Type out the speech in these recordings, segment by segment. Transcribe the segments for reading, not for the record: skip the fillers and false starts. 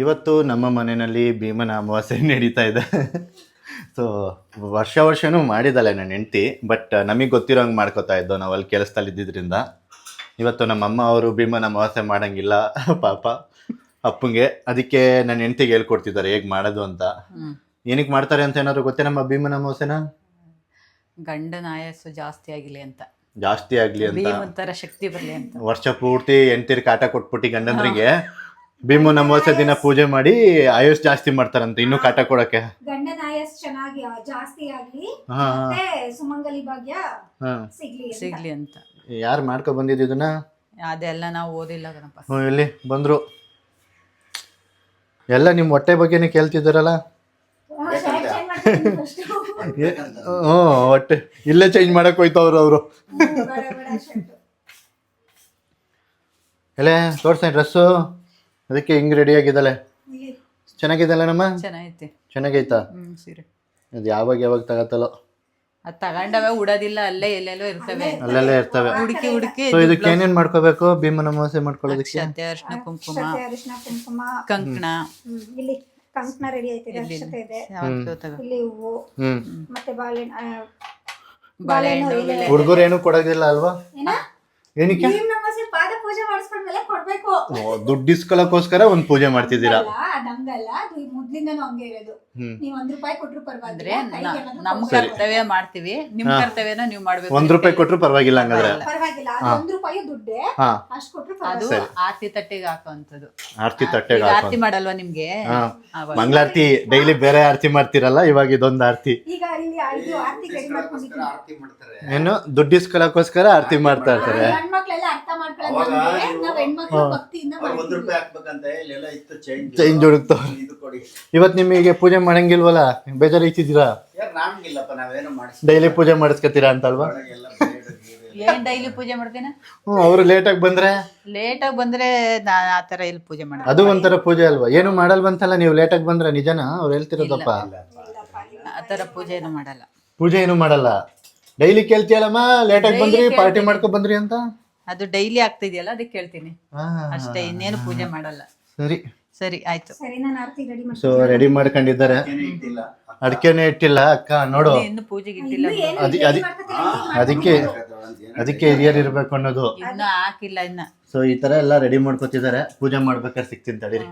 ಇವತ್ತು ನಮ್ಮ ಮನೆಯಲ್ಲಿ ಭೀಮನ ಅಮಾವಾಸ್ಯೆ ನಡೀತಾ ಇದೆ. ಸೊ ವರ್ಷನೂ ಮಾಡಿದ್ದಾಳೆ ನನ್ನ ಹೆಂಡ್ತಿ, ಬಟ್ ನಮಗೆ ಗೊತ್ತಿರೋ ಹಂಗೆ ಮಾಡ್ಕೋತಾ ಇದ್ದೋ ನಾವು ಅಲ್ಲಿ ಕೆಲಸದಲ್ಲಿ ಇದ್ದಿದ್ದರಿಂದ. ಇವತ್ತು ನಮ್ಮಮ್ಮ ಅವರು ಭೀಮನ ಅಮಾವಾಸ್ಯೆ ಮಾಡೋಂಗಿಲ್ಲ ಪಾಪ ಅಪ್ಪಂಗೆ, ಅದಕ್ಕೆ ನನ್ನ ಹೆಂಡ್ತಿಗೆ ಹೇಳ್ಕೊಡ್ತಿದ್ದಾರೆ ಹೇಗೆ ಮಾಡೋದು ಅಂತ. ಏನಕ್ಕೆ ಮಾಡ್ತಾರೆ ಅಂತ ಏನಾದ್ರು ಗೊತ್ತೇ ನಮ್ಮ ಭೀಮನ ಅಮಾವಾಸ್ಯೆನ? ಗಂಡನ ಆಯಸ್ಸು ಜಾಸ್ತಿ ಆಗಲಿ ಅಂತ, ಅಂತ ಶಕ್ತಿ ಬರಲಿ ಅಂತ. ವರ್ಷ ಪೂರ್ತಿ ಹೆಂಡ್ತಿರ್ ಕಾಟ ಕೊಟ್ಬಿಟ್ಟು ಗಂಡಂದ್ರಿಗೆ ಭೀಮನ ಅಮಾವಾಸ್ಯೆ ದಿನ ಪೂಜೆ ಮಾಡಿ ಆಯುಷ್ ಜಾಸ್ತಿ ಮಾಡ್ತಾರಂತೆ, ಇನ್ನೂ ಕಾಟ ಕೊಡಕ್ಕೆ. ಗಂಡನ ಆಯಸ್ ಚೆನ್ನಾಗಿ ಜಾಸ್ತಿ ಆಗ್ಲಿ ಮತ್ತೆ ಸುಮಂಗಲಿ ಭಾಗ್ಯ ಸಿಗ್ಲಿ ಅಂತ. ಯಾರು ಮಾಡ್ಕೊ ಬಂದಿದ್ದು ಇದನ್ನ? ಅದೆಲ್ಲ ನಾವು ಓದಿಲ್ಲ ಗಣಪ. ಇಲ್ಲಿ ಬಂದ್ರು ಎಲ್ಲ ನಿಮ್ ಹೊಟ್ಟೆ ಬಗ್ಗೆನೇ ಕೇಳ್ತಿದ್ದಾರಲ್ಲ. ಹೊಟ್ಟೆ ಇಲ್ಲೇ ಚೇಂಜ್ ಮಾಡಕ್ ಹೋಯ್ತವ್ರು ಅವರು. ಎಲ್ಲ ತೋರ್ಸ ಡ್ರೆಸ್ಸು, ಅದಕ್ಕೆ ಹಿಂಗ್ ರೆಡಿ ಆಗಿದ್ದಾಳೆ. ಚೆನ್ನಾಗಿದ್ದಲ್ಲ ನಮ್ಮ? ಚೆನ್ನಾಗೈತಾ? ಸೀರೆ ಅದು ಯಾವಾಗ ತಗತ್ತಲ್ಲೋ ಅದು ತಗೊಂಡವೆ ಉಡೋದಿಲ್ಲ, ಅಲ್ಲೇ ಎಲ್ಲೆಲ್ಲೋ ಇರ್ತವೆ, ಅಲ್ಲೆಲ್ಲ ಇರ್ತವೆ. ಹುಡುಕಿ ಸೊ ಇದಕ್ಕೆ ಏನೇನ್ ಮಾಡ್ಕೋಬೇಕು ಭೀಮನ ಅಮಾವಾಸ್ಯೆ ಮಾಡ್ಕೊಳ್ಳೋದಕ್ಕೆ? ಅರಿಶಿನ ಕುಂಕುಮ, ಕಂಕಣ. ಇಲ್ಲಿ ಕಂಕಣ ರೆಡಿ ಆಯ್ತಿದೆ, ಅಕ್ಷತೆ ಇದೆ, ಇಲ್ಲಿ ಹೂವು ಮತ್ತೆ ಬಾಳೆಹಣ್ಣು. ಹುಡುಗರು ಏನು ಕೊಡೋದಿಲ್ಲ ಅಲ್ವಾ? ಏನಕ್ಕೆ? ಪಾದ ಪೂಜೆ ಮಾಡಿಸ್ಕೊಂಡ್ಮೇಲೆ ಕೊಡ್ಬೇಕು. ದುಡ್ಡು ಇಸ್ಕೊಳ್ಳೋಕೋಸ್ಕರ ಒಂದ್ ಪೂಜೆ ಮಾಡ್ತಿದ್ದೀರಾ? ಅದಂಗಲ್ಲ, ಅದು ಮೊದ್ಲಿಂದನೂ ಹಂಗೆ ಇರೋದು. ನೀವು ₹1 ಕೊಟ್ರು ಪರವಾಗಿಲ್ಲ, ನಮ್ ಕರ್ತವ್ಯ ಮಾಡ್ತೀವಿ, ನಿಮ್ ಕರ್ತವ್ಯನ ನೀವು ಮಾಡ್ಬೇಕು. ₹1 ಕೊಟ್ರು ಪರವಾಗಿಲ್ಲ ಹಂಗಾದ್ರೆ? ಪರವಾಗಿಲ್ಲ, ₹1 ದುಡ್ಡೇ, ಅಷ್ಟು ಕೊಟ್ರು ಅದು ಆರತಿ ತಟ್ಟೆಗೆ ಹಾಕುವಂತದ್ದು. ಆರತಿ ತಟ್ಟೆಗೆ ಆರತಿ ಮಾಡಲ್ವಾ ನಿಮ್ಗೆ? ಮಂಗಳಾರತಿ ಡೈಲಿ ಬೇರೆ ಆರತಿ ಮಾಡ್ತಿರಲ್ಲ, ಇವಾಗ ಇದೊಂದು ಆರತಿ. ಈಗ ಇಲ್ಲಿ ಆರತಿ ರೆಡಿ ಮಾಡ್ಕೊಂಡಿದ್ದೀವಿ. ಏನು ದುಡ್ಡು ಇಸ್ಕೊಳ್ಳೋಕೋಸ್ಕರ ಆರತಿ ಮಾಡ್ತಾ ಇರ್ತಾರೆ. ಹೆಣ್ಮಕ್ಳೆಲ್ಲ ಅರ್ಥ ಮಾಡ್ಕೊಳ್ಳೋದು, ನಾವ್ ಹೆಣ್ಮಕ್ಳು ಭಕ್ತಿಯಿಂದ ಚೇಂಜ್ ಹುಡುಕ್ತಾವ. ಇವತ್ ನಿಮಗೆ ಪೂಜೆ ಮಾಡಂಗಿಲ್ವಲ್ಲ, ಬೇಜಾರು ಇಟ್ಟಿದ್ದೀರಾ? ಡೈಲಿ ಪೂಜೆ ಮಾಡಿಸ್ಕೊತೀರಾ ಅಂತ ಅಲ್ವಾ? ಏನ್ ಡೈಲಿ ಪೂಜೆ ಮಾಡ್ತೇನೆ? ಅವ್ರು ಲೇಟಾಗಿ ಬಂದ್ರೆ ಆತರ ಇಲ್ಲಿ ಪೂಜೆ ಮಾಡ, ಅದು ಒಂಥರ ಪೂಜೆ ಅಲ್ವಾ? ಏನು ಮಾಡಲ್ವಂತಲ್ಲ ನೀವು ಲೇಟಾಗಿ ಬಂದ್ರೆ? ನಿಜನಾ ಅವ್ರು ಹೇಳ್ತಿರೋದಪ್ಪ? ಆತರ ಪೂಜೆ ಏನು ಮಾಡಲ್ಲ. ಪೂಜೆ ಏನು ಮಾಡಲ್ಲ? ಡೈಲಿ ಕೇಳ್ತೀಯಲ್ಲಮ್ಮ ಲೇಟಾಗಿ ಬಂದ್ರಿ ಪಾರ್ಟಿ ಮಾಡ್ಕೊ ಬಂದ್ರಿ ಅಂತ? ಅದು ಡೈಲಿ ಆಗ್ತಿದೆಯಲ್ಲ, ಅದಕ್ಕೆ ಕೇಳ್ತೀನಿ ಅಷ್ಟೇ, ಇನ್ನೇನು ಪೂಜೆ ಮಾಡಲ್ಲ. ಸರಿ ಆಯ್ತು. ಸೊ ರೆಡಿ ಮಾಡ್ಕೊಂಡಿದ್ದಾರೆ, ಅಡಿಕೆನೆ ಇಟ್ಟಿಲ್ಲ ಅಕ್ಕ ನೋಡು, ಇನ್ನು ಪೂಜೆಗೆ ಇಟ್ಟಿಲ್ಲ, ಅದಕ್ಕೆ ಹಿರಿಯರ್ ಇರ್ಬೇಕು ಅನ್ನೋದು. ಇನ್ನು ಹಾಕಿಲ್ಲ ಇನ್ನ. ಸೊ ಈ ತರ ಎಲ್ಲ ರೆಡಿ ಮಾಡ್ಕೊತಿದ್ದಾರೆ, ಪೂಜೆ ಮಾಡ್ಬೇಕಾದ್ರೆ ಸಿಗ್ತೀನಿ ತಡೀರಿ.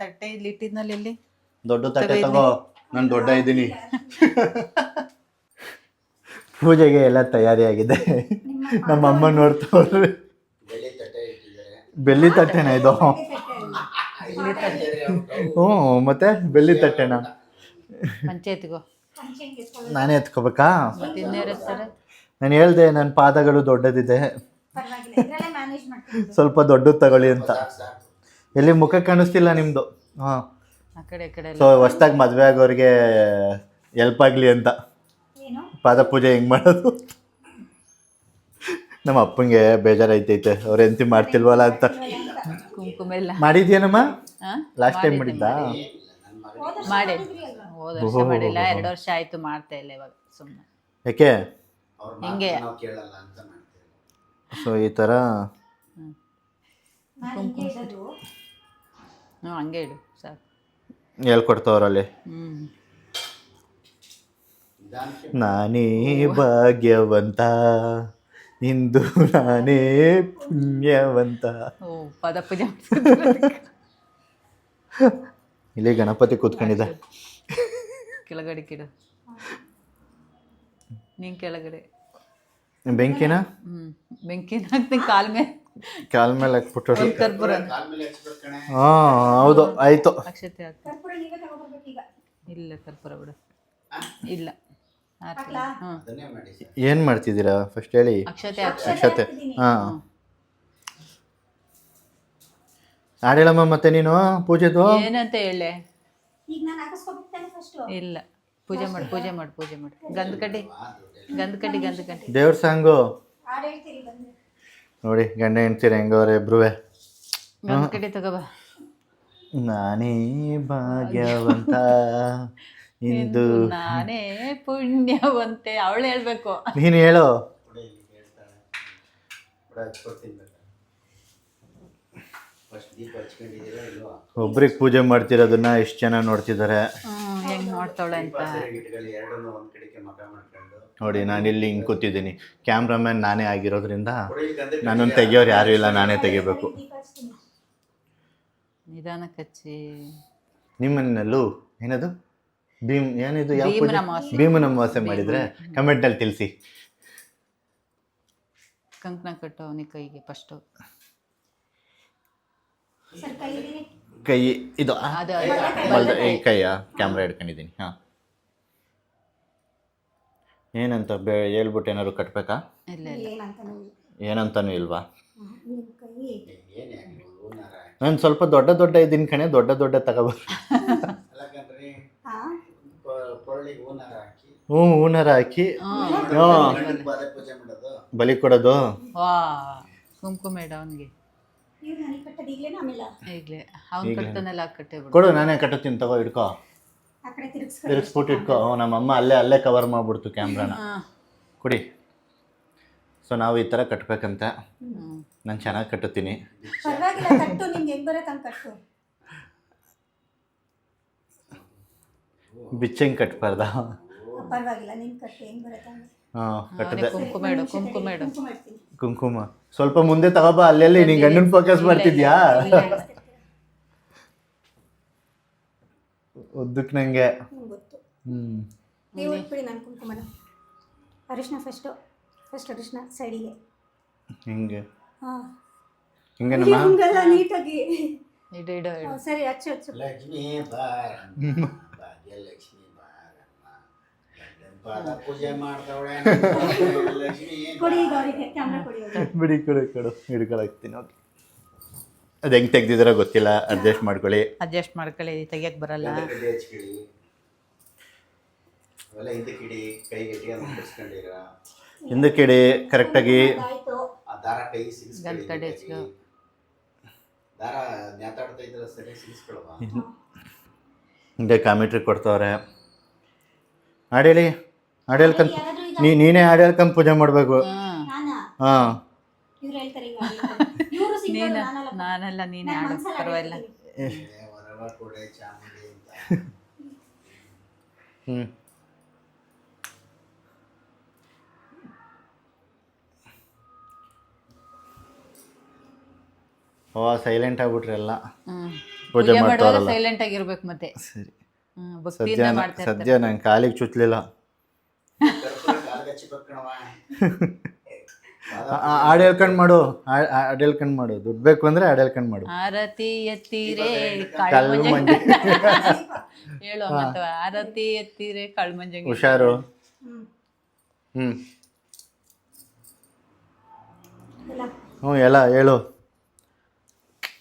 ತಟ್ಟೆ ಇಲ್ಲಿ ಇಟ್ಟಿದ್ನಲ್ಲಿ, ಇಲ್ಲಿ ದೊಡ್ಡ ತಟ್ಟೆ ತಗೋ, ನಾನು ದೊಡ್ಡ ಇದ್ದೀನಿ. ಪೂಜೆಗೆ ಎಲ್ಲ ತಯಾರಿ ಆಗಿದೆ. ನಮ್ಮ ಅಮ್ಮ ನೋಡ್ತವ್ರೆ. ಬೆಳ್ಳಿ ತಟ್ಟೆನ ಇದು? ಹ್ಞೂ ಮತ್ತೆ ಬೆಳ್ಳಿ ತಟ್ಟೆನಾ? ಪಂಚಾಯತ್ಗೋ ನಾನೇ ಎತ್ಕೋಬೇಕಾ? ಇನ್ನೇರಿರ್ತಾರೆ. ನಾನು ಹೇಳ್ದೆ ನನ್ನ ಪಾದಗಳು ದೊಡ್ಡದಿದೆ, ಸ್ವಲ್ಪ ದೊಡ್ಡದು ತಗೊಳ್ಳಿ ಅಂತ. ಎಲ್ಲಿ ಮುಖ ಕಾಣಿಸ್ತಿಲ್ಲ ನಿಮ್ದು? ಹಾಂ, ಸೊ ಹೊಸ್ದಾಗಿ ಮದುವೆ ಆಗೋರಿಗೆ ಹೆಲ್ಪ್ ಆಗಲಿ ಅಂತ ಪಾದ ಪೂಜೆ ಹೆಂಗೆ ಮಾಡೋದು. ನಮ್ಮ ಅಪ್ಪಂಗೆ ಬೇಜಾರೈತೈತೆ, ಅವ್ರು ಎಂತಿ ಮಾಡ್ತಿಲ್ವಲ್ಲ ಅಂತ. ಕುಂಕುಮ ಎಲ್ಲ ಮಾಡಿದ್ಯೇನಮ್ಮ? ಲಾಸ್ಟ್ ಟೈಮ್ ಮಾಡಿದ್ದ? ಹೋದ ವರ್ಷ ಮಾಡಿಲ್ಲ, 2 ವರ್ಷ ಆಯ್ತು, ಮಾಡ್ತಾ ಇಲ್ಲ ಇವಾಗ ಸುಮ್ಮನೆ. ಯಾಕೆ? ಹಿಂಗೆ ಸೊ ಈ ಥರ ಹಂಗೆ ಇಡು ಸಾಕು, ಹೇಳ್ಕೊಡ್ತವ್ರಲ್ಲಿ. ನಾನೇ ಭಾಗ್ಯವಂತ, ಇಂದು ನಾನೇ ಪುಣ್ಯವಂತ. ಪದ ಪೂಜೆ ಇಲ್ಲಿ ಗಣಪತಿ ಕೂತ್ಕೊಂಡಿದ್ದ. ಕೆಳಗಡೆ ಕಿಡು, ನೀನ್ ಕೆಳಗಡೆ ಬೆಂಕಿನ ಬೆಂಕಿನ ಹಾಕ್ತೀನಿ, ಕಾಲ್ ಮೇಲೆ ಹಾಕ್ಬಿಟ್ಟು. ಕರ್ಪೂರ. ಹಾ ಹೌದು, ಆಯ್ತು. ಅಕ್ಷತೆ ಇಲ್ಲ, ಕರ್ಪೂರ ಬಿಡು. ಇಲ್ಲ, ಏನ್ ಮಾಡ್ತಿದ್ದೀರಾ ಫಸ್ಟ್ ಹೇಳಿ? ಅಕ್ಷತೆ. ಹಾ ಆಡೇಳಮ್ಮ. ಮತ್ತೆ ನೀನು ಪೂಜೆದು ಏನಂತ ಹೇಳೆ? ಇಲ್ಲ, ಪೂಜೆ ಮಾಡು. ಗಂಧ ಕಡ್ಡಿ ದೇವ್ರ ಸಾಂಗು ನೋಡಿ, ಗಂಡ ಹೆಂಡ್ತೀರ ಹೆಂಗವ್ರೆ ಇಬ್ರುವೆ. ಗಂಧ ಕಡ್ಡಿ ತಗೋಬ. ನಾನೇ ಭಾಗ್ಯವಂತ, ಇಂದು ನಾನೇ ಪುಣ್ಯವಂತೆ. ಅವಳು ಹೇಳ್ಬೇಕು, ನೀನು ಹೇಳು. ಒಬ್ರಿಗೆ ಪೂಜೆ ಮಾಡ್ತಿರೋದನ್ನ ಎಷ್ಟು ಜನ ನೋಡ್ತಿದ್ದಾರೆ ಹೆಂಗ್ ನೋಡ್ತಾವಳೆ ಅಂತ. ನೋಡಿ ನಾನಿಲ್ಲಿ ಹಿಂಗೆ ಕೂತಿದ್ದೀನಿ, ಕ್ಯಾಮ್ರಾಮ್ಯಾನ್ ನಾನೇ ಆಗಿರೋದ್ರಿಂದ ನನ್ನನ್ನು ತೆಗಿಯೋರು ಯಾರೂ ಇಲ್ಲ, ನಾನೇ ತೆಗಿಬೇಕು. ನಿಧಾನ ಕಚ್ಚಿ. ನಿಮ್ಮನ್ನಲ್ಲೂ ಏನದು ಏನಿದು ಯಾವ ಭೀಮನ ಪೂಜೆ? ಅಮಾವಾಸ್ಯೆ. ಭೀಮನ ಅಮಾವಾಸ್ಯೆ ಮಾಡಿದ್ರೆ ಕಮೆಂಟಲ್ಲಿ ತಿಳಿಸಿ. ಕಂಕಣ ಕಟ್ಟು ಅವನಿಗೆ ಕೈಗೆ ಫಸ್ಟು. ಸರ್ ಕೈ ಹಿಡೀರಿ. ಕೈ ಇದು ಅದು ಈ ಕೈಯ ಕ್ಯಾಮ್ರಾ ಹಿಡ್ಕೊಂಡಿದ್ದೀನಿ. ಹಾಂ, ಏನಂತ ಹೇಳ್ಬಿಟ್ಟು ಏನಾದ್ರು ಕಟ್ಬೇಕಾ? ಇಲ್ಲ ಇಲ್ಲ. ಏನಂತ ನೋಡಿ. ಏನಂತಾನು ಇಲ್ವಾ? ನಿಮ್ಮ ಕೈ ನಾನು ಸ್ವಲ್ಪ ದೊಡ್ಡ ಇದ್ದೀನಿ ಕಣೆ, ದೊಡ್ಡ ತಗೋಬರ್ರಿ. ಹಾ ಹ್ಞೂ, ಹೂನಾರ ಹಾಕಿ ಬಲಿ ಕೊಡೋದು. ವಾ ಕುಂಕುಮ ಇಡ ಅವನಿಗೆ ಇವ್ರು ನನಗೆ ಕಟ್ಟೋದು ಈಗಲೇ ಆಮೇಲೆ ಈಗಲೇ ಅವ್ನು ಕಟ್ಟನೆಲ್ಲ ಕಟ್ಟೆ ಬಿಡು. ಕೊಡು, ನಾನೇ ಕಟ್ಟುತ್ತೀನಿ, ತಗೋ ಹಿಡ್ಕೋ, ಆ ಕಡೆ ತಿರುಗಿಸ್ಬಿಟ್ಟು ಇಟ್ಕೋ. ನಮ್ಮಮ್ಮ ಅಲ್ಲೇ ಕವರ್ ಮಾಡಿಬಿಡ್ತು ಕ್ಯಾಮ್ರಾನ. ಕೊಡಿ. ಸೊ ನಾವು ಈ ಥರ ಕಟ್ಟಬೇಕಂತ. ನಾನು ಚೆನ್ನಾಗಿ ಕಟ್ಟುತ್ತೀನಿ. ಪರವಾಗಿಲ್ಲ, ಕಟ್ಟು, ನಿಂಗೆ ಹೆಂಗ್ ಬರುತ್ತೆ ಹಂಗೆ ಕಟ್ಟು. ಬಿಚ್ಚಂಗೆ ಕಟ್ಬಾರ್ದ? ಪರವಾಗಿಲ್ಲ, ನಿನ್ ಕಟ್ಟು ಹೆಂಗ್ ಬರುತ್ತೆ ಹಂಗೆ. ಹಾಂ, ಕಟ್ಟದೆ. ಕುಂಕುಮ ಇಡು. ಕುಂಕುಮ ಇಡ್ತೀನಿ. ಕುಂಕುಮ ಸ್ವಲ್ಪ ಮುಂದೆ ತಗೋಬಾ, ಅಲ್ಲೆಲ್ಲಿ ನಿಂಗೆ ಗಂಡನ ಫೋಕಸ್ ಮಾಡ್ತಿದ್ಯಾ? ಉದ್ದಕ್ಕೆ ನನಗೆ ಗೊತ್ತು. ನೀವು ಇಟ್ಬಿಡಿ ನಾನು ಕುಂಕುಮನ. ಅರಿಶಿನ ಫಸ್ಟ್ ಅರಿಶಿನ ಸೈಡಿಗೆ. ಹಿಂಗೆ ಹಾಂ ಹಿಂಗೇನಮ್ಮ? ಹಿಂಗಲ್ಲ, ನೀಟಾಗಿ ಇಡು ಇಡು ಇಡು. ಸರಿ, ಹಚ್ಚು. ಲಕ್ಷ್ಮೀ ಭಾಗ್ಯಲಕ್ಷ್ಮಿ ಪಾದ ಪೂಜೆ ಮಾಡ್ತಾವಳೆ. ಲಕ್ಷ್ಮೀ ಕೊಡಿ ಈಗ ಅವರಿಗೆ ಕ್ಯಾಮ್ರಾ ಕೊಡಿ ಅವ್ರಿಗೆ. ಬಿಡಿ, ಕೊಡು ಹಿಡ್ಕೊಳಕ್ತೀನಿ. ಓಕೆ, ಅದು ಹೆಂಗೆ ತೆಗ್ದಿದಾರೋ ಗೊತ್ತಿಲ್ಲ, ಅಡ್ಜಸ್ಟ್ ಮಾಡ್ಕೊಳ್ಳಿ. ಅಡ್ಜಸ್ಟ್ ಮಾಡ್ಕೊಳ್ಳಿ, ತೆಗಿಯಕ್ಕೆ ಬರಲ್ಲ. ಕಡ್ಡಿ ಹಚ್ಕೊಳ್ಳಿ, ಅವೆಲ್ಲ ಹಿಂದಕ್ಕೆ ಇಡಿ, ಕೈ ಗಟ್ಟಿಗೆ ಮುಟ್ಟಿಸ್ಕೊಂಡಿರ. ಹಿಂದಕ್ಕೆ ಇಡಿ ಕರೆಕ್ಟಾಗಿ. ಆಯ್ತು. ಆ ದಾರ ಕೈ ಸಿಗಿಸ್ಕೊಳ್ಳಿ. ಕಡ್ಡಿ ಹಚ್ಕೊ. ದಾರ ನ್ಯಾತಾಡ್ತಾ ಇದ್ರೆ ಸರಿ ಸಿಗಿಸ್ಕೊಳವ. ಹಿಂಗೆ ಕಾಮೆಂಟ್ರಿ ಕೊಡ್ತವ್ರೆ. ಹಾಡು ಹೇಳ್ಕಂತ ನೀನೇ ಹಾಡು ಹೇಳ್ಕೊಂಡು ಪೂಜೆ ಮಾಡಬೇಕು. ನಾನಾ? ಹಾಂ, ಇವ್ರು ಹೇಳ್ತಾರೆ ಈಗ. ಇವರು ಸಿಂಗಲ್, ನಾನೆಲ್ಲ ನೀನೇ ಆಡು, ಪರವಾಗಿಲ್ಲ. ವರವ ಕೊಡೆ ಚಾಮುಂಡಿ ಅಂತ. ಹ್ಞೂ, ಸೈಲೆಂಟ್ ಆಗ್ಬಿಟ್ರಿ ಎಲ್ಲ. ಪೂಜೆ ಮಾಡ್ತಾರಲ್ಲ, ಸೈಲೆಂಟ್ ಆಗಿರ್ಬೇಕು ಮತ್ತೆ. ಸರಿ. ಭಕ್ತಿಯಿಂದ ಮಾಡ್ತಾ ಸದ್ಯ ನಂಗೆ ಕಾಲಿಗೆ ಚುಚ್ಚಲಿಲ್ಲ. ಕಾಲ್ಗಚ್ಚಿ ಬಕ್ಕಣವ. ಹಾಡು ಹೇಳ್ಕೊಂಡು ಮಾಡು, ದುಡ್ಡು ಬೇಕು ಅಂದ್ರೆ ಹಾಡು ಹೇಳ್ಕೊಂಡು ಮಾಡು. ಆರತಿ ಎತ್ತೀರೆ ಕಲ್ಲು ಮಂಜಿ. ಹೇಳು ಮತ್ತೆ. ಆರತಿ ಎತ್ತೀರೆ ಕಳ್ಮಂಜಂಗಿ. ಹುಷಾರು. ಎಲ್ಲ ಹೇಳು.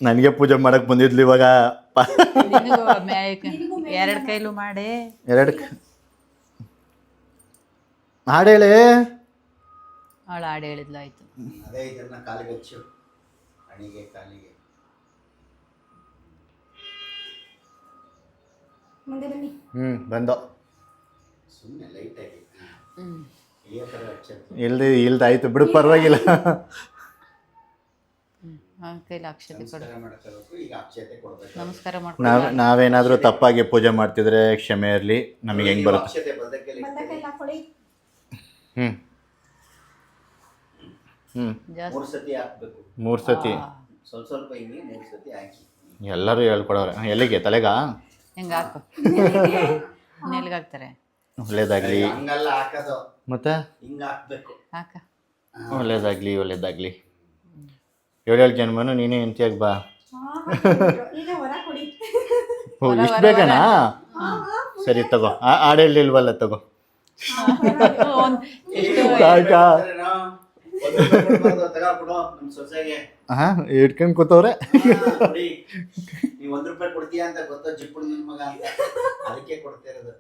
ನನಗೆ ಪೂಜೆ ಮಾಡಕ್ ಬಂದಿದ್ಲು ಇವಾಗ. ಎರಡು ಕೈಲೂ ಮಾಡಿ. ಹಾಡು ಹೇಳಿ. ಅವಳು ಹಾಡು ಹೇಳಿದ್ಲಾಯ್ತು. ಅದೇ ಇದನ್ನ ಕಾಲಿಗಚ್ಚು, ಹಣಿಗೆ ಕಾಲಿಗೆ. ಮುಂದೆ ಬನ್ನಿ. ಬಂದೋ. ಸುಮ್ಮನೆ ಲೈಟಾಗಿ ಈ ಥರ ಹಚ್ಚೋದು. ಇಲ್ದಾಯ್ತು ಬಿಡು, ಪರವಾಗಿಲ್ಲ. ಕೈಲಿ ಅಕ್ಷತೆ ಕೊಡು. ನಮಸ್ಕಾರ ಮಾಡ್ಕೋಬೇಕು. ಈಗ ಅಕ್ಷತೆ ಕೊಡ್ಬೇಕು. ನಮಸ್ಕಾರ ಮಾಡ್ಕೊಂಡು ನಾವೇನಾದ್ರೂ ತಪ್ಪಾಗಿ ಪೂಜೆ ಮಾಡ್ತಿದ್ರೆ ಕ್ಷಮೆ ಇರಲಿ. ನಮಗೆ ಹೆಂಗ್ ಬರುತ್ತೆ? ಅಕ್ಷತೆ ಬದಕ್ಕೆ ಬಂದಕ್ಕೆಲ್ಲ ಕೊಡಿ. ಹ್ಮ್ ಜಾಸ್ತಿ 3 ಸತಿ ಹಾಕ್ಬೇಕು. 3 ಸತಿ ಸ್ವಲ್ಪ ಹಿಂಗೆ 3 ಸತಿ ಹಾಕಿ. ಎಲ್ಲರೂ ಹೇಳ್ಕೊಡೋರೆ. ಎಲ್ಲಿಗೆ? ತಲೆಗ? ಹೆಂಗ ಹಾಕು. ನೆಲ್ಗೆ ಹಾಕ್ತಾರೆ. ಒಳ್ಳೇದಾಗ್ಲಿ. ಹಂಗಲ್ಲ ಹಾಕೋದು, ಮತ್ತೆ ಹಿಂಗ ಹಾಕ್ಬೇಕು. ಹಾಕ. ಒಳ್ಳೇದಾಗ್ಲಿ. 7 ಜನ್ಮನು ನೀನೇ ಹೆಂಡ್ತಿಯಾಗಿ ಬಾ. ಈಗ ಹೊರ ಕೊಡಿ. ಇಷ್ಟು ಬೇಕನಾ? ಸರಿ ತಗೋ. ಹಾಡು ಹೇಳಿಲ್ವಲ್ಲ, ತಗೋ. ಸಾಕಾ? ಇಟ್ಕೊಂಡು ಕೂತವ್ರೆ. ನೀವು ₹1 ಕೊಡ್ತೀಯ ಅಂತ ಗೊತ್ತೋ, ಜಿಪ್ಪುಡು ನಿನ್ ಮಗ ಅಂತ, ಅದಕ್ಕೆ ಕೊಡ್ತಾ ಇರೋದು.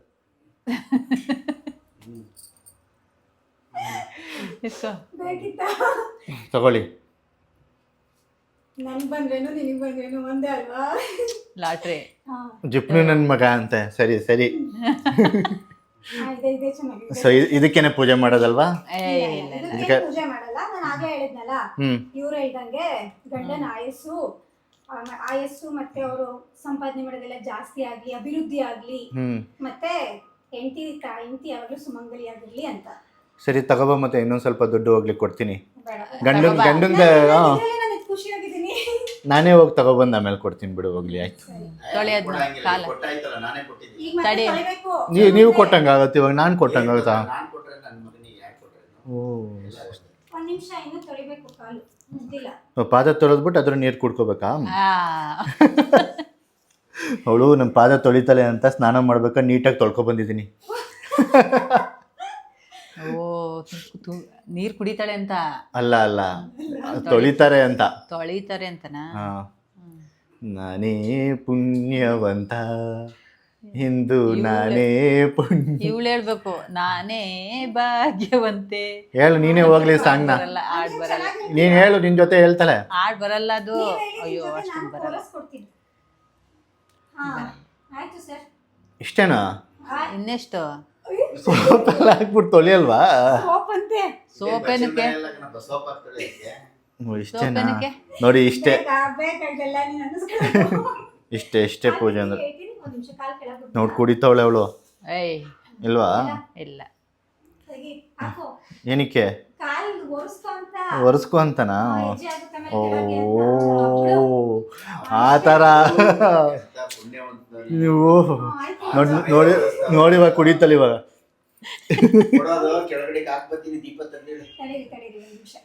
ಬೇಕಿತ್ತಾ? ತಗೊಳ್ಳಿ. ನನ್ಗೆ ಬಂದ್ರೇನು ನಿನಗೆ ಬಂದ್ರೇನು ಒಂದೇ ಅಲ್ವಾ? ಲಾಟ್ರಿ. ಜಿಪ್ನು ನನ್ನ ಮಗ ಅಂತೆ. ಸರಿ. ಇದೆ ಚೆನ್ನಾಗಿದೆ. ಸೊ ಇದಕ್ಕೇನೆ ಪೂಜೆ ಮಾಡೋದಲ್ವಾ? ಇದಕ್ಕೆ ಪೂಜೆ ಮಾಡಲ್ಲ. ನಾನು ಆಗಲೇ ಹೇಳಿದ್ನಲ್ಲ, ಇವ್ರು ಹೇಳ್ದಂಗೆ ಗಂಡನ ಆಯಸ್ಸು ಆಯಸ್ಸು ಮತ್ತೆ ಅವರು ಸಂಪಾದನೆ ಮಾಡೋದೆಲ್ಲ ಜಾಸ್ತಿ ಆಗ್ಲಿ, ಅಭಿವೃದ್ಧಿ ಆಗ್ಲಿ, ಮತ್ತೆ ಹೆಂಡತಿ ಯಾವಾಗಲೂ ಸುಮಂಗಲಿ ಆಗಿರ್ಲಿ ಅಂತ. ಸರಿ ತಗೋಬ, ಮತ್ತೆ ಇನ್ನೊಂದು ಸ್ವಲ್ಪ ದುಡ್ಡು ಹೋಗ್ಲಿಕ್ಕೆ ಕೊಡ್ತೀನಿ. ಬೇಡ, ಗಂಡಂದ ನಾನು ಖುಷಿಯಾಗಿದ್ದೀನಿ. ನಾನೇ ಹೋಗಿ ತಗೊಬಂದು ಆಮೇಲೆ ಕೊಡ್ತೀನಿ ಬಿಡು, ಹೋಗ್ಲಿ ಆಯ್ತು. ಕೊಟ್ಟಾಯ್ತಲ್ಲ, ನಾನೇ ಕೊಟ್ಟಿದ್ದೀನಿ. ಈಗ ಮತ್ತೆ ತೊಳಿಬೇಕು. ನೀವು ಕೊಟ್ಟಂಗಾಗತ್ತೆ, ಇವಾಗ ನಾನು ಕೊಟ್ಟಂಗಾಗುತ್ತಾ? ನಾನು ಕೊಟ್ರೆ ನನ್ನ ಮಗನಿಗೆ ಯಾಕೆ ಕೊಟ್ರೆ? ಒಂದ್ ನಿಮಿಷ ಇನ್ನು ತೊಳಿಬೇಕು, ಕಾಲು ಮುಗ್ದಿಲ್ಲ. ಪಾದ ತೊಳೆದ್ಬಿಟ್ಟು ಅದ್ರ ನೀರು ಕುಡ್ಕೋಬೇಕಾ? ಅವಳು ನಮ್ಮ ಪಾದ ತೊಳಿತಾಳೆ ಅಂತ ಸ್ನಾನ ಮಾಡ್ಬೇಕಾ ನೀಟಾಗಿ ತೊಳ್ಕೊ ಬಂದಿದ್ದೀನಿ. ಓ, ನೀರ್ ಕುಡಿತಾಳೆ ಅಂತ ಅಲ್ಲ ಅಲ್ಲ, ತೊಳಿತಾರೆ ಅಂತ. ತೊಳಿತಾರೆ ಅಂತನಾ? ನಾನೇ ಪುಣ್ಯವಂತ, ಹಿಂದೂ ನಾನೇ ಪುಣ್ಯ. ಇವಳು ಹೇಳ್ಬೇಕು ನಾನೇ ಭಾಗ್ಯವಂತೆ. ಹೇಳು ನೀನೇ ಹೋಗ್ಲಿ ಸಾಂಗ್ನ. ಹಾಡ್ ಬರಲ್ಲ. ನೀನ್ ಹೇಳು, ನಿನ್ ಜೊತೆ ಹೇಳ್ತಾಳೆ. ಹಾಡ್ ಬರಲ್ಲ ಅದು. ಅಯ್ಯೋ, ಅಷ್ಟೊಂದು ಬರಲ್ಲ. ಕೊಡ್ತೀನಿ. ಹಾ ಆಯ್ತು ಸರ್. ಇಷ್ಟೇನಾ? ಇನ್ನೆಷ್ಟು? ಸೋಪೆಲ್ಲ ಹಾಕ್ಬಿಟ್ಟು ತೊಳಿಯಲ್ವಾ? ಸೋಪ್ ಅಂತೆ. ಸೋಪ್ ಏನಕ್ಕೆ? ಸೋಪ್ ಹಾಕ್ತಾಳೆ ಇದಕ್ಕೆ. ಇಷ್ಟೇನಾ? ನೋಡಿ ಇಷ್ಟೇ, ಬೇಕಾಗಿಲ್ಲ, ನೀನು ಅನ್ನಿಸ್ಕೊಳ್ಳೋದು. ಇಷ್ಟೇ ಪೂಜೆ ಅಂದ್ರೆ. ಒಂದ್ ನಿಮಿಷ ಕಾಲ್ ಕೆಳಗೆ ನೋಡ್ ಕುಡಿತಾವಳೆ ಅವಳು. ಏಯ್ ಇಲ್ವಾ? ಇಲ್ಲ. ತೆಗಿ, ಹಾಕು. ಏನಕ್ಕೆ? ಕಾಲ್ ಒರೆಸ್ಕೊ ಅಂತ. ಒರೆಸ್ಕೊ ಅಂತನಾ? ಹೆಜ್ಜೆ ಆಗುತ್ತೆ ಆಮೇಲೆ ಓ ಕೆಳಗೆ ಅಂತ. ಆ ಥರ ನೀವು ನೋಡಿ ನೋಡಿ ಇವಾಗ ಕುಡಿತಲ್ಲ ಇವಾಗ. ಕೊಡೋದು ಕೆಳಗಡೆ ಹಾಕ್ಬತ್ತೀನಿ, ದೀಪ ತಂದೇಳಿ. ತಡೀರಿ ಒಂದ್ ನಿಮಿಷ.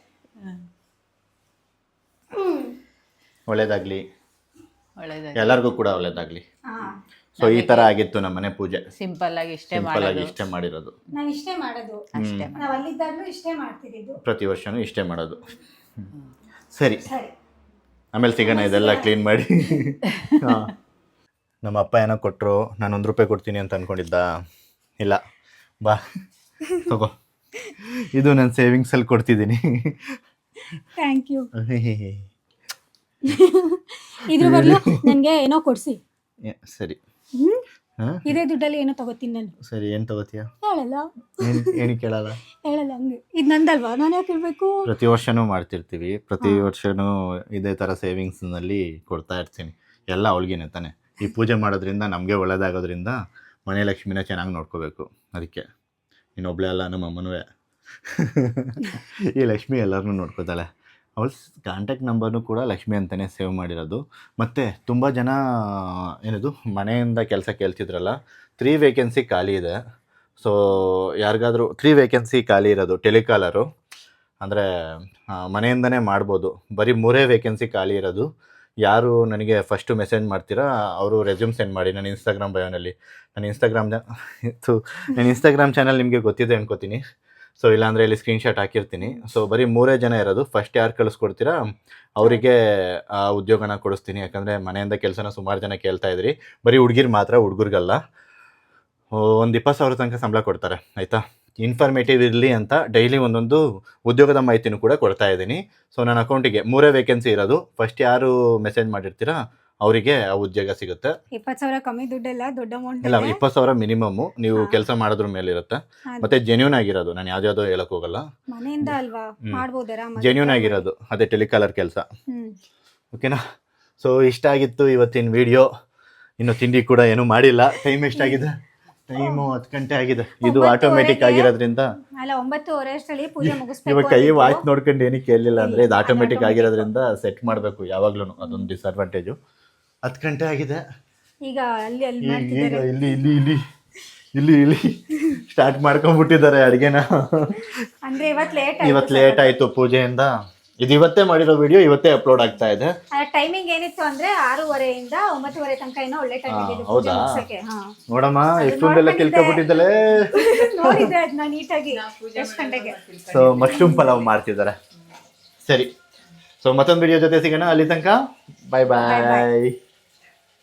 ಒಳ್ಳೇದಾಗ್ಲಿ, ಒಳ್ಳೇದಾಗಿ ಎಲ್ಲರಿಗೂ ಕೂಡ ಒಳ್ಳೇದಾಗ್ಲಿ. ಹಾ, ಸೊ ಈ ತರ ಆಗಿತ್ತು ನಮ್ಮ ಮನೆ ಪೂಜೆ. ಸಿಂಪಲ್ ಆಗಿ ಇಷ್ಟೇ ಸಿಂಪಲ್ ಆಗಿ ಮಾಡೋದು. ಇಷ್ಟೇ ಮಾಡಿರೋದು. ನಾವ್ ಇಷ್ಟೇ ಮಾಡೋದು. ಅಷ್ಟೇ ನಾವ್ ಅಲ್ಲಿದ್ದಾಗ್ಲೂ ಇಷ್ಟೇ ಮಾಡ್ತಿದ್ದು. ಪ್ರತಿ ವರ್ಷನೂ ಇಷ್ಟೇ ಮಾಡೋದು. ಸರಿ, ಸರಿ, ಆಮೇಲೆ ಸಿಗೋಣ ಇದೆಲ್ಲ ಕ್ಲೀನ್ ಮಾಡಿ. ಹಾಂ, ನಮ್ಮ ಅಪ್ಪ ಏನೋ ಕೊಟ್ಟರು, ನಾನು ₹1 ಕೊಡ್ತೀನಿ ಅಂತ ಅಂದ್ಕೊಂಡಿದ್ದ. ಇಲ್ಲ, ಬಾ ತಗೋ, ಇದು ನನ್ನ ಸೇವಿಂಗ್ಸಲ್ಲಿ ಕೊಡ್ತಿದ್ದೀನಿ. Thank you. ಇದ್ರ ಬದಲು ನನಗೆ ಏನೋ ಕೊಡ್ಸಿ. ಸರಿ, ಇದೇ ದುಡ್ಡಲ್ಲಿ ಏನೋ ತಗೋತೀನಿ ನಾನು. ಸರಿ, ಏನು ತಗೋತೀಯ? ಹೇಳಲ್ಲ. ಏನಕ್ಕೆ ಕೇಳಲ್ಲ? ಹೇಳಲ್ಲ, ಹಂಗೆ ಇದು ನಂದಲ್ವಾ, ನಾನು ಯಾಕೆ ಇರಬೇಕು? ಪ್ರತಿ ವರ್ಷನೂ ಮಾಡ್ತಿರ್ತೀವಿ, ಪ್ರತಿ ವರ್ಷನೂ ಇದೇ ಥರ ಸೇವಿಂಗ್ಸ್ನಲ್ಲಿ ಕೊಡ್ತಾ ಇರ್ತೀನಿ. ಎಲ್ಲ ಅವಳಿಗೇನೆ ತಾನೆ. ಈ ಪೂಜೆ ಮಾಡೋದ್ರಿಂದ ನಮಗೆ ಒಳ್ಳೇದಾಗೋದ್ರಿಂದ ಮನೆ ಲಕ್ಷ್ಮಿನ ಚೆನ್ನಾಗಿ ನೋಡ್ಕೋಬೇಕು. ಅದಕ್ಕೆ ಇನ್ನೊಬ್ಳೆ ಅಲ್ಲ, ನಮ್ಮ ಅಮ್ಮನೂ ಈ ಲಕ್ಷ್ಮಿ ಎಲ್ಲರನ್ನೂ ನೋಡ್ಕೋತಾಳೆ. ಅವಳ ಕಾಂಟ್ಯಾಕ್ಟ್ ನಂಬರ್ನು ಕೂಡ ಲಕ್ಷ್ಮಿ ಅಂತಲೇ ಸೇವ್ ಮಾಡಿರೋದು. ಮತ್ತು ತುಂಬ ಜನ ಏನದು ಮನೆಯಿಂದ ಕೆಲಸ ಕೇಳ್ತಿದ್ರಲ್ಲ, 3 ವೇಕೆನ್ಸಿ ಖಾಲಿ ಇದೆ. ಸೊ ಯಾರಿಗಾದರೂ 3 ವೇಕೆನ್ಸಿ ಖಾಲಿ ಇರೋದು ಟೆಲಿಕಾಲರು, ಅಂದರೆ ಮನೆಯಿಂದನೇ ಮಾಡ್ಬೋದು. ಬರೀ 3 ವೇಕೆನ್ಸಿ ಖಾಲಿ ಇರೋದು. ಯಾರು ನನಗೆ ಫಸ್ಟು ಮೆಸೇಜ್ ಮಾಡ್ತೀರಾ ಅವರು ರೆಸ್ಯೂಮ್ ಸೆಂಡ್ ಮಾಡಿ. ನನ್ನ ಇನ್ಸ್ಟಾಗ್ರಾಮ್ ಬಯೋನಲ್ಲಿ, ನನ್ನ ಇನ್ಸ್ಟಾಗ್ರಾಮ್ ಚಾನಲ್ ನಿಮಗೆ ಗೊತ್ತಿದೆ ಅನ್ಕೋತೀನಿ. ಸೊ ಇಲ್ಲಾಂದರೆ ಇಲ್ಲಿ ಸ್ಕ್ರೀನ್ಶಾಟ್ ಹಾಕಿರ್ತೀನಿ. ಸೊ ಬರೀ 3 ಜನ ಇರೋದು. ಫಸ್ಟ್ ಯಾರು ಕಳಿಸ್ಕೊಡ್ತೀರಾ ಅವರಿಗೆ ಉದ್ಯೋಗನ ಕೊಡಿಸ್ತೀನಿ. ಯಾಕಂದರೆ ಮನೆಯಿಂದ ಕೆಲಸನ ಸುಮಾರು ಜನ ಕೇಳ್ತಾ ಇದ್ರಿ. ಬರೀ ಹುಡುಗಿರು ಮಾತ್ರ, ಹುಡುಗರಿಗಲ್ಲ. ಒಂದು 20,000 ತನಕ ಸಂಬಳ ಕೊಡ್ತಾರೆ, ಆಯಿತಾ. ಇನ್ಫಾರ್ಮೇಟಿವ್ ಇರಲಿ ಅಂತ ಡೈಲಿ ಒಂದೊಂದು ಉದ್ಯೋಗದ ಮಾಹಿತಿನೂ ಕೂಡ ಕೊಡ್ತಾ ಇದ್ದೀನಿ. ಸೊ ನನ್ನ ಅಕೌಂಟಿಗೆ 3 ವೇಕೆನ್ಸಿ ಇರೋದು. ಫಸ್ಟ್ ಯಾರು ಮೆಸೇಜ್ ಮಾಡಿರ್ತೀರಾ ಅವರಿಗೆ ಆ ಉದ್ಯೋಗ ಸಿಗುತ್ತೆ. 20,000 ಕಮ್ಮಿ ದುಡ್ಡೆಲ್ಲ, ದೊಡ್ಡ ಅಮೌಂಟ್ ಇಲ್ಲ, 20,000 ಮಿನಿಮಮ್ಮು. ನೀವು ಕೆಲಸ ಮಾಡೋದ್ರ ಮೇಲೆ ಇರುತ್ತೆ. ಮತ್ತೆ ಜೆನ್ಯೂನ್ ಆಗಿರೋದು, ನಾನು ಯಾವ್ದಾವುದೋ ಹೇಳಕ್ ಹೋಗಲ್ಲ. ಮನೆಯಿಂದ ಅಲ್ವಾ ಮಾಡ್ಬೋದರ, ಜೆನ್ಯೂನ್ ಆಗಿರೋದು, ಅದೇ ಟೆಲಿಕಾಲರ್ ಕೆಲಸ. ಓಕೆನಾ? ಸೊ ಇಷ್ಟ ಆಗಿತ್ತು ಇವತ್ತಿನ ವಿಡಿಯೋ. ಇನ್ನು ತಿಂಡಿ ಕೂಡ ಏನೂ ಮಾಡಿಲ್ಲ. ಟೈಮ್ ಎಷ್ಟಾಗಿದೆ? ಟೈಮು 10 ಗಂಟೆ ಆಗಿದೆ. ಇದು ಆಟೋಮೆಟಿಕ್ ಆಗಿರೋದ್ರಿಂದ ಅಲ್ಲ 9:30 ಅಷ್ಟರಲ್ಲಿ ಪೂಜೆ ಮುಗಿಸ್ಬೇಕು. ಇವಾಗ ಕೈ ವಾಚ್ ನೋಡ್ಕೊಂಡು ಏನಕ್ಕೆ ಕೇಳಲಿಲ್ಲ ಅಂದರೆ ಇದು ಆಟೋಮೆಟಿಕ್ ಆಗಿರೋದ್ರಿಂದ ಸೆಟ್ ಮಾಡಬೇಕು ಯಾವಾಗ್ಲೂ. ಅದೊಂದು ಡಿಸ್ಅಡ್ವಾಂಟೇಜು. 10 ಗಂಟೆ ಆಗಿದೆ. ಈಗ ಅಲ್ಲಿ ಈಗ ಇಲ್ಲಿ ಸ್ಟಾರ್ಟ್ ಮಾಡ್ಕೊಂಡ್ಬಿಟ್ಟಿದ್ದಾರೆ ಅಡುಗೆನ. ಅಂದ್ರೆ ಇವತ್ತು ಲೇಟ್ ಆಯಿತು ಪೂಜೆಯಿಂದ. ಇದು ಇವತ್ತೇ ಮಾಡಿರೋ ವಿಡಿಯೋ ಇವತ್ತೇ ಅಪ್ಲೋಡ್ ಆಗ್ತಾ ಇದೆ. ಟೈಮಿಂಗ್ ಏನಿತ್ತು ಅಂದ್ರೆ 6:30 ಇಂದ 9:30 ತನಕ ಏನೋ ಒಳ್ಳೆ ಟೈಮ್ ಇದೆ. ಹೌದಾ? ನೋಡಮ್ಮ ಎಷ್ಟೊಂದೆಲ್ಲ ತಿಳ್ಕೊಬಿಟ್ಟಿದ್ದಲೆ. ನೋಡಿದ್ದೆ ಅದನ್ನ ನೀಟಾಗಿ ಎಷ್ಟು ಗಂಟೆಗೆ. ಸೊ ಮಶ್ರೂಮ್ ಪಲಾವ್ ಮಾಡ್ತಿದ್ದಾರೆ. ಸರಿ, ಸೊ ಮತ್ತೊಂದು ವಿಡಿಯೋ ಜೊತೆ ಸಿಗೋಣ. ಅಲ್ಲಿ ತನಕ ಬಾಯ್ ಬಾಯ್.